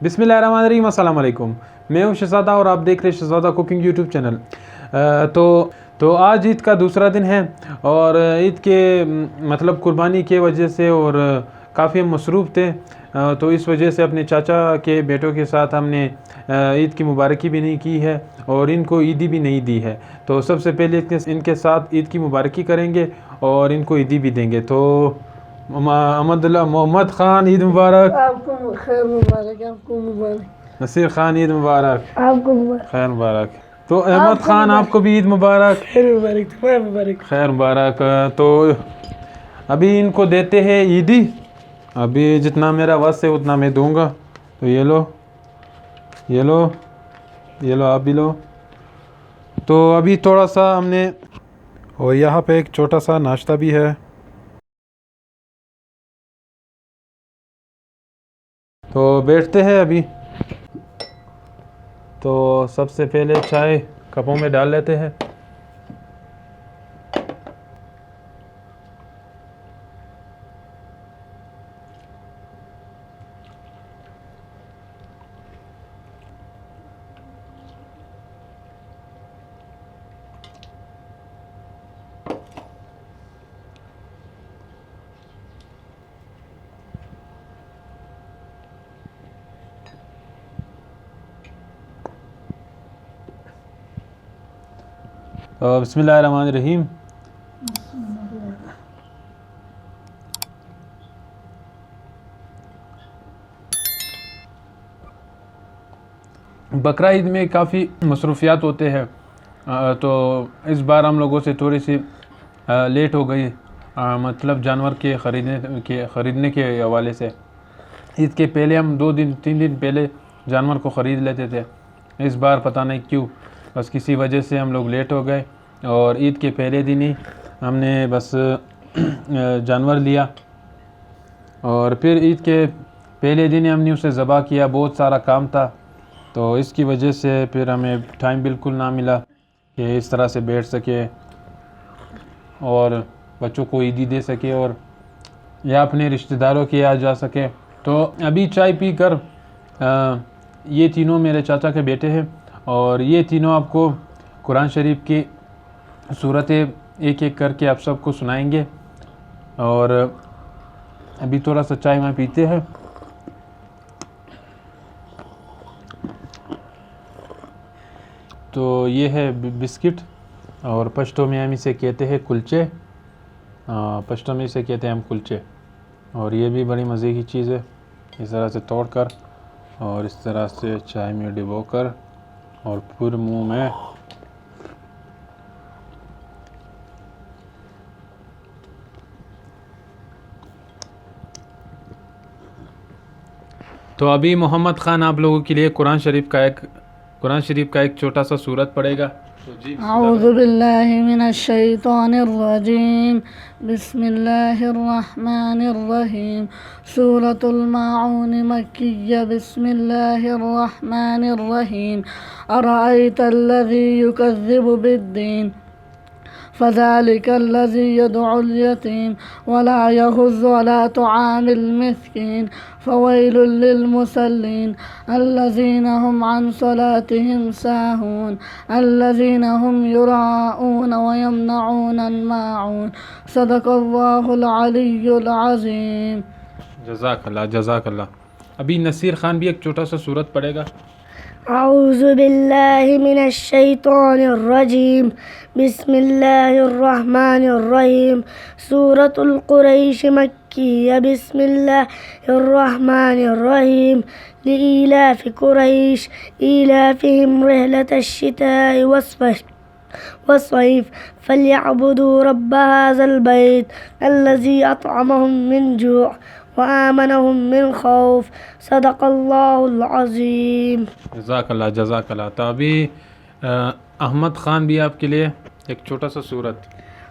बिस्मिल्लाहिर्रहमानिर्रहीम, अस्सलाम वालेकुम। मैं हूं शहज़ादा और आप देख रहे हैं शहज़ादा कुकिंग यूट्यूब चैनल। तो आज ईद का दूसरा दिन है और ईद के मतलब कुर्बानी के वजह से और काफ़ी हम मसरूफ़ थे, तो इस वजह से अपने चाचा के बेटों के साथ हमने ईद की मुबारकी भी नहीं की है और इनको ईदी भी नहीं दी है। तो सबसे पहले इनके साथ ईद की मुबारकी करेंगे और इनको ईदी भी देंगे। तो मोहम्मद ख़ान, ईद मुबारक। आपको खैर मुबारक, आपको मुबारक। नसीर ख़ान, ईद मुबारक। आपको मुबारक। खैर मुबारक। तो अहमद ख़ान, आपको भी ईद मुबारक। खैर मुबारक, खैर मुबारक। खैर मुबारक। तो अभी इनको देते हैं ईदी। अभी जितना मेरा वस है उतना मैं दूंगा। तो ये लो, ये लो, ये लो, आप भी लो। तो अभी थोड़ा सा हमने, और यहाँ पे एक छोटा सा नाश्ता भी है। तो बैठते हैं अभी। तो सबसे पहले चाय कपों में डाल लेते हैं। बिस्मिल्लाहिर्रहमानिर्रहीम। बकरा ईद में काफ़ी मसरूफियात होते हैं, तो इस बार हम लोगों से थोड़ी सी लेट हो गई, मतलब जानवर के ख़रीदने के हवाले से। ईद के पहले हम 2-3 दिन पहले जानवर को ख़रीद लेते थे। इस बार पता नहीं क्यों, बस किसी वजह से हम लोग लेट हो गए और ईद के पहले दिन ही हमने बस जानवर लिया और फिर ईद के पहले दिन ही हमने उसे ज़बह किया। बहुत सारा काम था, तो इसकी वजह से फिर हमें टाइम बिल्कुल ना मिला कि इस तरह से बैठ सके और बच्चों को ईदी दे सके और या अपने रिश्तेदारों के यहाँ जा सके। तो अभी चाय पी कर ये तीनों मेरे चाचा के बेटे हैं और ये तीनों आपको कुरान शरीफ की सूरतें एक एक करके आप सबको सुनाएंगे। और अभी थोड़ा सा चाय में पीते हैं। तो ये है बिस्किट और पश्तो में हम इसे कहते हैं कुलचे। पश्तो में इसे कहते हैं हम कुलचे। और ये भी बड़ी मज़े की चीज़ है। इस तरह से तोड़कर और इस तरह से चाय में डुबोकर और पूरे मुंह में। तो अभी मोहम्मद ख़ान आप लोगों के लिए कुरान शरीफ का एक छोटा सा सूरत पढ़ेगा। अऊज़ु बिल्लाहि मिनश शैतानिर रजीम। बिस्मिल्लाहिर रहमानिर रहीम। सूरतुल माऊन मक्किय्या। बिस्मिल्लाहिर रहमानिर रहीम। अरअयतल्लज़ी युकज़्ज़िबु बिद्दीन फ़ज़ालिकल्लज़ी यदउल यतीम वला यहुज़्ज़ु अला तुआमिल मिस्कीन फ़वैलुल लिलमुसल्लीन अल्लज़ीना हुम अन सलातिहिम साहून अल्लज़ीना हुम युराऊन व यमनऊनल माऊन सदक़ल्लाहुल अलिय्युल अज़ीम। जज़ाकल्लाह, जज़ाकल्लाह। अभी नसीर ख़ान भी एक छोटा सा सूरत पढ़ेगा। अऊज़ु बिल्लाहि मिनश शैतानिर रजीम। बिस्मिल्लाहिर रहमानिर रहीम। सूरतुल कुरैश मक्किय्या। बिस्मिल्लाहिर रहमानिर रहीम। लिईलाफि कुरैश ईलाफिहिम रिहलतश शिताइ वस्सैफ फल्यअबुदू रब्ब हाज़ल बैत अल्लज़ी अतअमहुम मिन जू' वआमनहुम मिन खौफ सदक़ल्लाहुल अज़ीम। जज़ाकल्लाह, जज़ाकल्लाह। तो अभी अहमद ख़ान भी आपके लिए एक छोटा सा सूरत।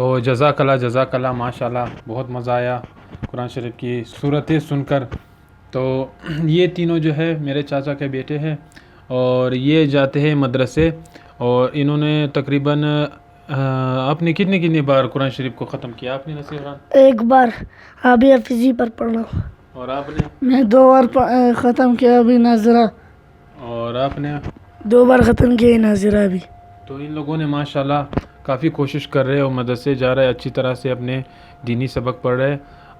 तो जज़ाकल्लाह माशाल्लाह, बहुत मज़ा आया कुरान शरीफ की सूरतें सुनकर। तो ये तीनों जो है मेरे चाचा के बेटे हैं और ये जाते हैं मदरसे, और इन्होंने तकरीबन आपने कितनी बार कुरान शरीफ को ख़त्म किया आपने नसीब खान? एक बार अभी हफीजी पर पढ़ना। और आपने? मैं 2 बार ख़त्म किया अभी नाजरा। और आपने? 2 बार ख़त्म किया नाजरा भी। तो इन लोगों ने माशाल्लाह काफ़ी कोशिश कर रहे और मदरसे जा रहे, अच्छी तरह से अपने दीनी सबक पढ़ रहे।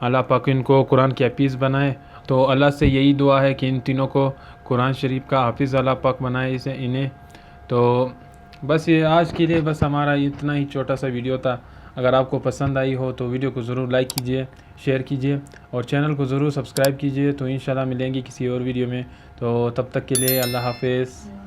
अल्लाह पाक इनको कुरान के हाफिज़ बनाए। तो अल्लाह से यही दुआ है कि इन तीनों को कुरान शरीफ का हाफिज़ अल्लाह पाक बनाए इन्हें। तो बस ये आज के लिए बस हमारा इतना ही छोटा सा वीडियो था। अगर आपको पसंद आई हो तो वीडियो को ज़रूर लाइक कीजिए, शेयर कीजिए और चैनल को ज़रूर सब्सक्राइब कीजिए। तो इंशाल्लाह मिलेंगे किसी और वीडियो में। तो तब तक के लिए अल्लाह हाफिज़।